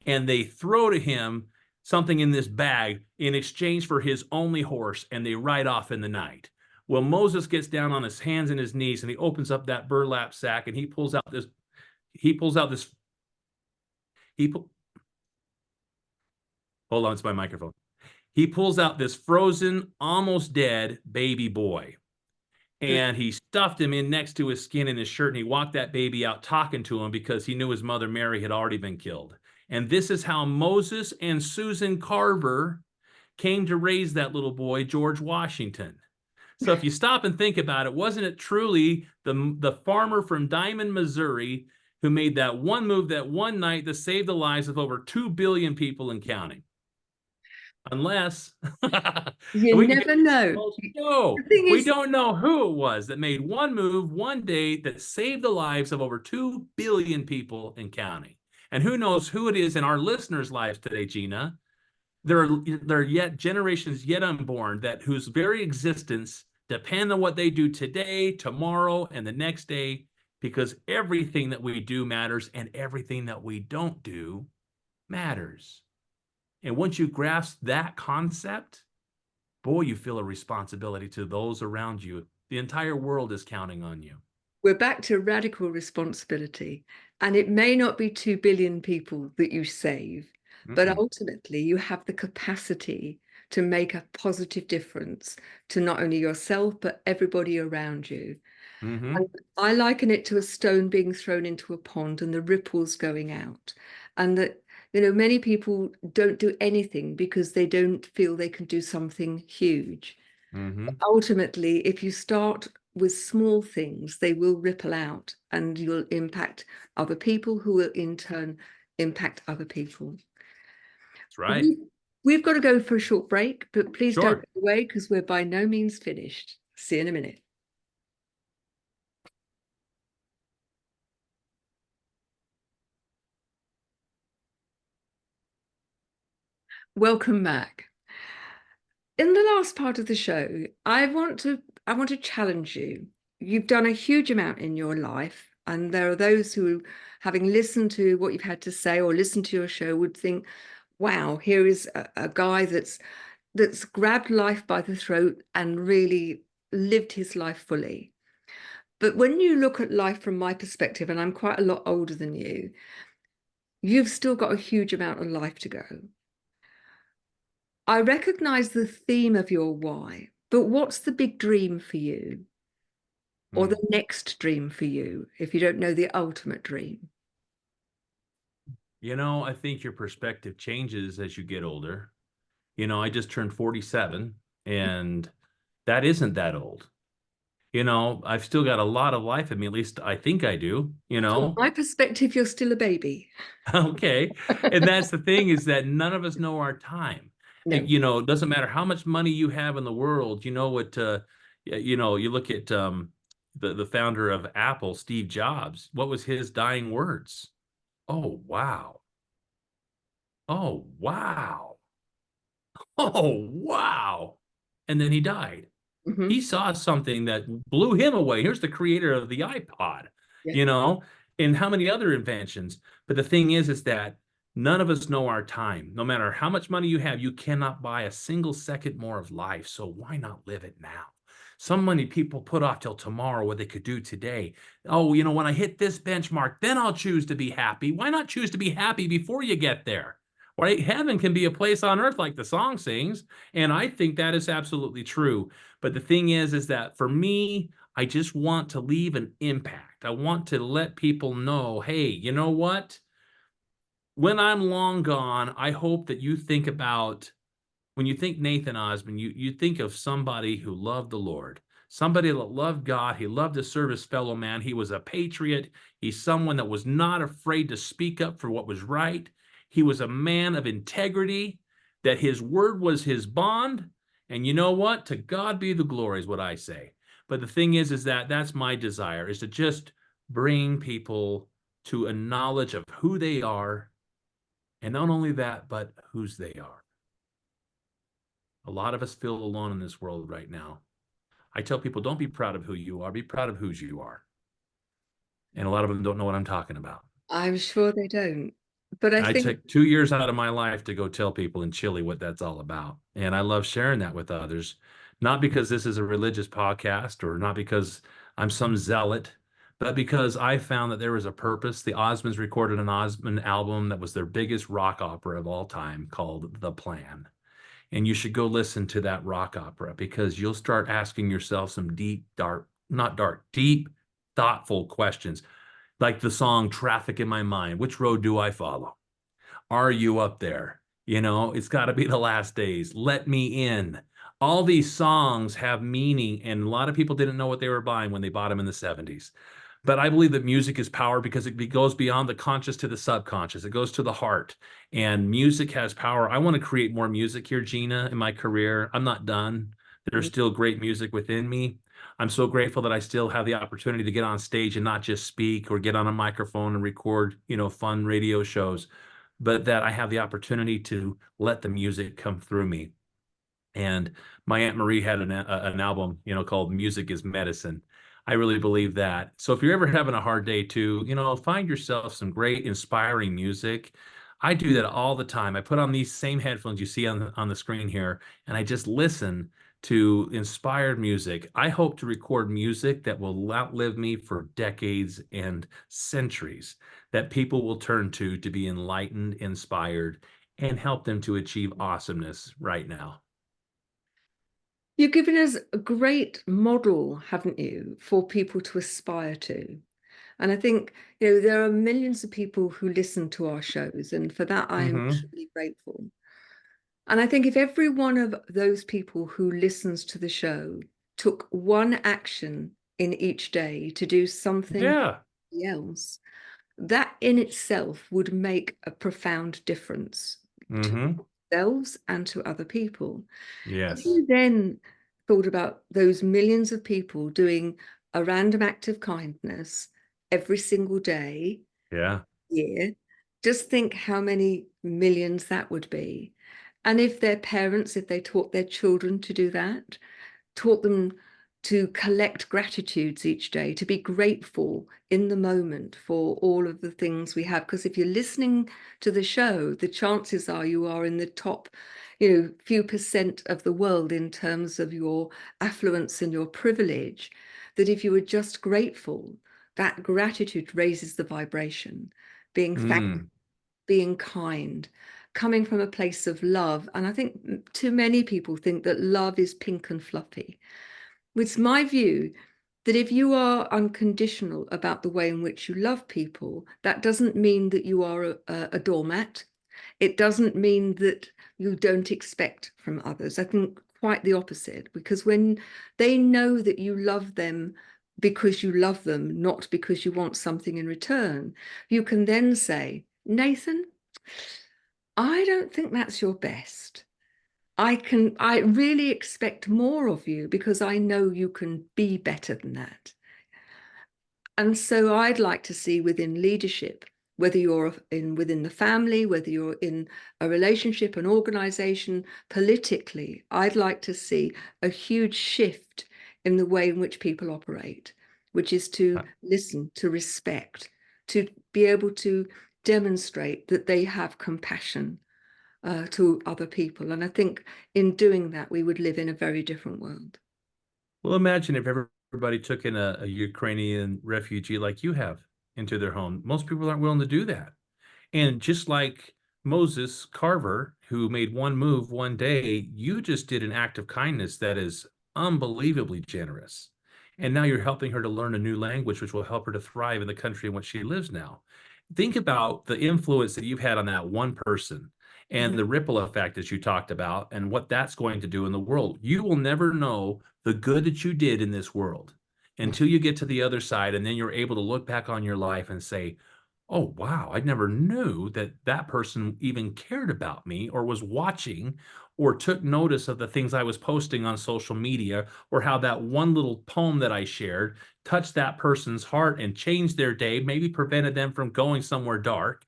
[SPEAKER 2] And they throw to him something in this bag in exchange for his only horse, and they ride off in the night. Well, Moses gets down on his hands and his knees, and he opens up that burlap sack, and he pulls out this hold on, it's my microphone. He pulls out this frozen, almost dead baby boy. And he stuffed him in next to his skin in his shirt, and he walked that baby out talking to him because he knew his mother Mary had already been killed. And this is how Moses and Susan Carver came to raise that little boy, George Washington. So if you stop and think about it, wasn't it truly the farmer from Diamond, Missouri, who made that one move that one night to save the lives of over 2 billion people and counting? Unless
[SPEAKER 1] you never know.
[SPEAKER 2] No, we don't know who it was that made one move one day that saved the lives of over 2 billion people and counting. And who knows who it is in our listeners' lives today, Gina. There are yet generations yet unborn that whose very existence depend on what they do today, tomorrow, and the next day, because everything that we do matters and everything that we don't do matters. And once you grasp that concept, boy, you feel a responsibility to those around you. The entire world is counting on you.
[SPEAKER 1] We're back to radical responsibility. And it may not be 2 billion people that you save, but ultimately you have the capacity to make a positive difference to not only yourself, but everybody around you. And I liken it to a stone being thrown into a pond and the ripples going out. And that, you know, many people don't do anything because they don't feel they can do something huge. Ultimately, if you start with small things, they will ripple out and you'll impact other people who will in turn impact other people.
[SPEAKER 2] That's right.
[SPEAKER 1] We've got to go for a short break, but please don't go away because we're by no means finished. See you in a minute. Welcome back. In the last part of the show, I want to challenge you. You've done a huge amount in your life, and there are those who, having listened to what you've had to say or listened to your show, would think, wow, here is a guy that's grabbed life by the throat and really lived his life fully. But when you look at life from my perspective, and I'm quite a lot older than you, you've still got a huge amount of life to go. I recognize the theme of your why, but what's the big dream for you? Or the next dream for you, if you don't know the ultimate dream?
[SPEAKER 2] I think your perspective changes as you get older. I just turned 47, and that isn't that old. I've still got a lot of life in me, at least I think I do,
[SPEAKER 1] From my perspective, you're still a baby.
[SPEAKER 2] Okay. And that's the thing, is that none of us know our time.
[SPEAKER 1] No.
[SPEAKER 2] It doesn't matter how much money you have in the world. You know what, you look at the founder of Apple, Steve Jobs. What was his dying words? Oh, wow. Oh, wow. Oh, wow. And then he died. He
[SPEAKER 1] Hmm.
[SPEAKER 2] saw something that blew him away. Here's the creator of the iPod,
[SPEAKER 1] Yeah.
[SPEAKER 2] you know, and how many other inventions. But the thing is that none of us know our time. No matter how much money you have, you cannot buy a single second more of life. So why not live it now? So many people put off till tomorrow what they could do today. Oh, when I hit this benchmark, then I'll choose to be happy. Why not choose to be happy before you get there? Right? Heaven can be a place on earth, like the song sings. And I think that is absolutely true. But the thing is that for me, I just want to leave an impact. I want to let people know, hey, you know what? When I'm long gone, I hope that you think about, when you think Nathan Osmond, you think of somebody who loved the Lord, somebody that loved God. He loved to serve his fellow man. He was a patriot. He's someone that was not afraid to speak up for what was right. He was a man of integrity, that his word was his bond. And you know what? To God be the glory is what I say. But the thing is that that's my desire, is to just bring people to a knowledge of who they are, and not only that, but whose they are. A lot of us feel alone in this world right now. I tell people, don't be proud of who you are, be proud of whose you are. And a lot of them don't know what I'm talking about.
[SPEAKER 1] I'm sure they don't. But I
[SPEAKER 2] I
[SPEAKER 1] think
[SPEAKER 2] took 2 years out of my life to go tell people in Chile what that's all about. And I love sharing that with others, not because this is a religious podcast or not because I'm some zealot, but because I found that there was a purpose. The Osmonds recorded an Osmond album that was their biggest rock opera of all time, called The Plan. And you should go listen to that rock opera, because you'll start asking yourself some deep, dark, not dark, deep, thoughtful questions. Like the song Traffic in My Mind. Which road do I follow? Are you up there? It's got to be the last days. Let me in. All these songs have meaning, and a lot of people didn't know what they were buying when they bought them in the 70s. But I believe that music is power, because it goes beyond the conscious to the subconscious. It goes to the heart, and music has power. I want to create more music here, Gina, in my career. I'm not done. There's still great music within me. I'm so grateful that I still have the opportunity to get on stage and not just speak or get on a microphone and record, fun radio shows, but that I have the opportunity to let the music come through me. And my Aunt Marie had an album, called Music is Medicine. I really believe that. So if you're ever having a hard day too, find yourself some great inspiring music. I do that all the time. I put on these same headphones you see on the screen here, and I just listen to inspired music. I hope to record music that will outlive me for decades and centuries, that people will turn to be enlightened, inspired, and help them to achieve awesomeness right now.
[SPEAKER 1] you've given us a great model, haven't you, for people to aspire to. And I think, there are millions of people who listen to our shows, and for that I am
[SPEAKER 2] Mm-hmm.
[SPEAKER 1] truly grateful. And I think if every one of those people who listens to the show took one action in each day to do something
[SPEAKER 2] Yeah.
[SPEAKER 1] else, that in itself would make a profound difference to
[SPEAKER 2] Mm-hmm.
[SPEAKER 1] themselves and to other people. If
[SPEAKER 2] Yes.
[SPEAKER 1] you then thought about those millions of people doing a random act of kindness every single day,
[SPEAKER 2] Yeah.
[SPEAKER 1] year, just think how many millions that would be. And if their parents, if they taught their children to do that, taught them to collect gratitudes each day, to be grateful in the moment for all of the things we have. Because if you're listening to the show, the chances are you are in the top, few percent of the world in terms of your affluence and your privilege, that if you were just grateful, that gratitude raises the vibration, being thankful,
[SPEAKER 2] Mm.
[SPEAKER 1] being kind, coming from a place of love. And I think too many people think that love is pink and fluffy. It's my view that if you are unconditional about the way in which you love people, that doesn't mean that you are a doormat. It doesn't mean that you don't expect from others. I think quite the opposite, because when they know that you love them because you love them, not because you want something in return, you can then say, Nathan, I don't think that's your best. I really expect more of you because I know you can be better than that. And so I'd like to see within leadership, whether you're within the family, whether you're in a relationship, an organization, politically, I'd like to see a huge shift in the way in which people operate, which is to listen, to respect, to be able to demonstrate that they have compassion to other people. And I think in doing that, we would live in a very different world.
[SPEAKER 2] Well, imagine if everybody took in a Ukrainian refugee like you have into their home. Most people aren't willing to do that. And just like Moses Carver, who made one move one day, you just did an act of kindness that is unbelievably generous. And now you're helping her to learn a new language, which will help her to thrive in the country in which she lives now. Think about the influence that you've had on that one person and the ripple effect that you talked about and what that's going to do in the world. You will never know the good that you did in this world until you get to the other side. And then you're able to look back on your life and say, oh, wow, I never knew that that person even cared about me or was watching or took notice of the things I was posting on social media, or how that one little poem that I shared touched that person's heart and changed their day, maybe prevented them from going somewhere dark.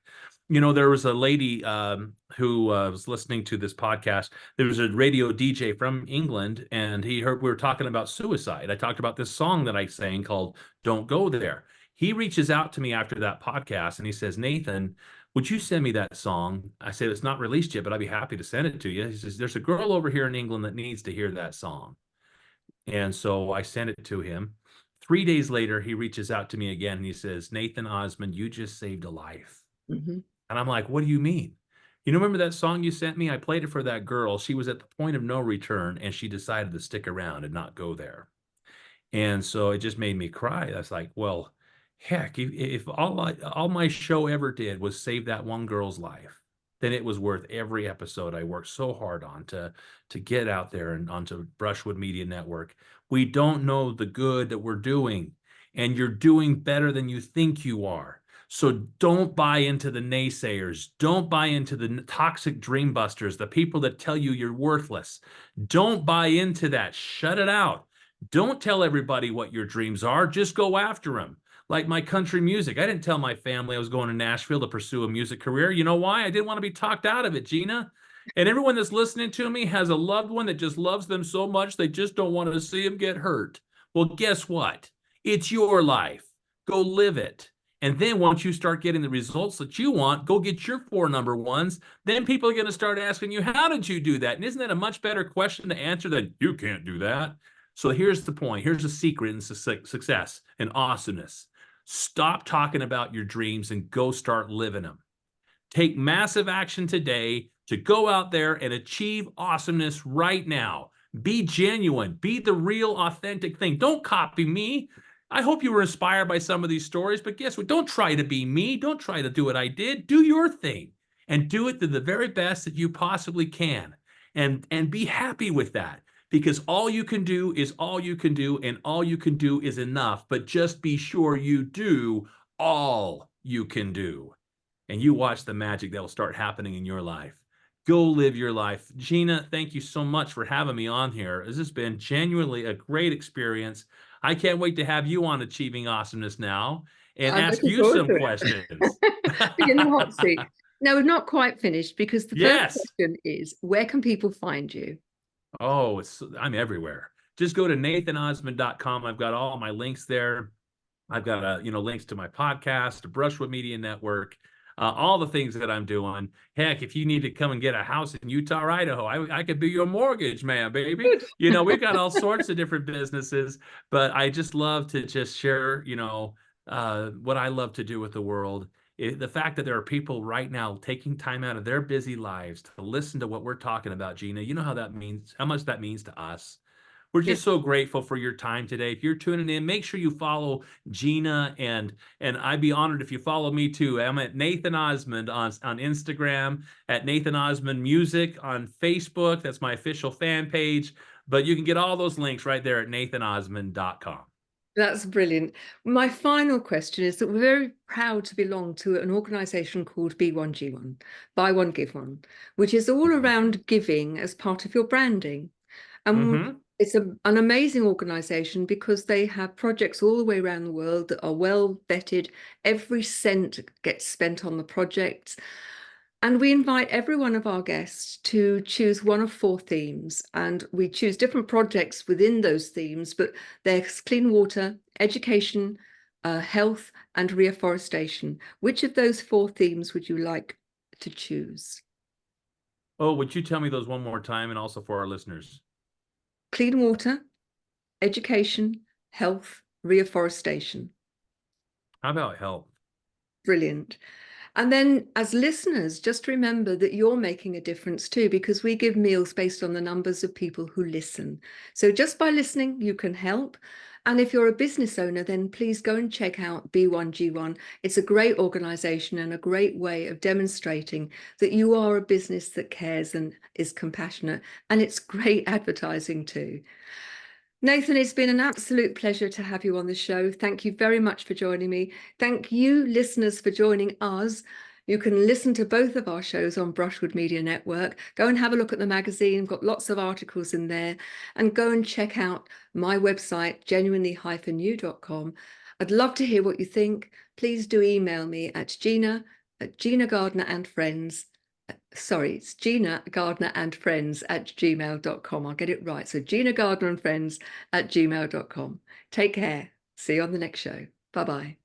[SPEAKER 2] You know, there was a lady who was listening to this podcast. There was a radio DJ from England, and he heard we were talking about suicide. I talked about this song that I sang called Don't Go There. He reaches out to me after that podcast and he says, Nathan, would you send me that song? I said, it's not released yet, but I'd be happy to send it to you. He says, there's a girl over here in England that needs to hear that song. And so I sent it to him. 3 days later, he reaches out to me again and he says, Nathan Osmond, you just saved a life.
[SPEAKER 1] Mm-hmm.
[SPEAKER 2] And I'm like, what do you mean? You remember that song you sent me? I played it for that girl. She was at the point of no return and she decided to stick around and not go there. And so it just made me cry. I was like, well, heck, if all my show ever did was save that one girl's life, then it was worth every episode I worked so hard on to get out there and onto Brushwood Media Network. We don't know the good that we're doing, and you're doing better than you think you are. So don't buy into the naysayers. Don't buy into the toxic dream busters, the people that tell you you're worthless. Don't buy into that. Shut it out. Don't tell everybody what your dreams are. Just go after them. Like my country music. I didn't tell my family I was going to Nashville to pursue a music career. You know why? I didn't want to be talked out of it, Gina. And everyone that's listening to me has a loved one that just loves them so much they just don't want to see them get hurt. Well, guess what? It's your life. Go live it. And then once you start getting the results that you want, go get your 4 number ones. Then people are going to start asking you, how did you do that? And isn't that a much better question to answer than you can't do that? So here's the point. Here's the secret in success and awesomeness. Stop talking about your dreams and go start living them. Take massive action today to go out there and achieve awesomeness right now. Be genuine. Be the real, authentic thing. Don't copy me. I hope you were inspired by some of these stories, but guess what? Don't try to be me. Don't try to do what I did. Do your thing and do it to the very best that you possibly can. And be happy with that, because all you can do is all you can do, and all you can do is enough. But just be sure you do all you can do, and you watch the magic that will start happening in your life. Go live your life. Gina, thank you so much for having me on here. This has been genuinely a great experience. I can't wait to have you on Achieving Awesomeness now and
[SPEAKER 1] I'm
[SPEAKER 2] ask
[SPEAKER 1] looking
[SPEAKER 2] you
[SPEAKER 1] forward
[SPEAKER 2] some
[SPEAKER 1] to
[SPEAKER 2] questions.
[SPEAKER 1] it. In the hot seat. No, we're not quite finished, because the first
[SPEAKER 2] Yes.
[SPEAKER 1] question is, where can people find you?
[SPEAKER 2] Oh, I'm everywhere. Just go to nathanosmond.com. I've got all my links there. I've got links to my podcast, to Brushwood Media Network, all the things that I'm doing. Heck, if you need to come and get a house in Utah or Idaho, I could be your mortgage man, baby.
[SPEAKER 1] Good.
[SPEAKER 2] We've got all sorts of different businesses, but I just love to just share, what I love to do with the world. The fact that there are people right now taking time out of their busy lives to listen to what we're talking about, Gina, you know how much that means to us. We're just so grateful for your time today. If you're tuning in, make sure you follow Gina, and I'd be honored if you follow me too. I'm at Nathan Osmond on Instagram, at Nathan Osmond Music on Facebook. That's my official fan page. But you can get all those links right there at nathanosmond.com.
[SPEAKER 1] That's brilliant. My final question is that we're very proud to belong to an organisation called B1G1, Buy One, Give One, which is all around giving as part of your branding. And it's an amazing organisation because they have projects all the way around the world that are well vetted. Every cent gets spent on the projects. And we invite every one of our guests to choose one of 4 themes, and we choose different projects within those themes, but there's clean water, education, health, and reforestation. Which of those 4 themes would you like to choose?
[SPEAKER 2] Oh, would you tell me those one more time, and also for our listeners?
[SPEAKER 1] Clean water, education, health, reforestation.
[SPEAKER 2] How about health?
[SPEAKER 1] Brilliant. And then as listeners, just remember that you're making a difference too, because we give meals based on the numbers of people who listen. So just by listening, you can help. And if you're a business owner, then please go and check out B1G1. It's a great organization and a great way of demonstrating that you are a business that cares and is compassionate. And it's great advertising too. Nathan, it's been an absolute pleasure to have you on the show. Thank you very much for joining me. Thank you, listeners, for joining us. You can listen to both of our shows on Brushwood Media Network. Go and have a look at the magazine. We've got lots of articles in there. And go and check out my website, genuinely-you.com. I'd love to hear what you think. Please do email me at Gina Gardiner and Friends. Sorry, it's Gina Gardiner and Friends at gmail.com. I'll get it right. So Gina Gardiner and Friends at gmail.com. Take care. See you on the next show. Bye-bye.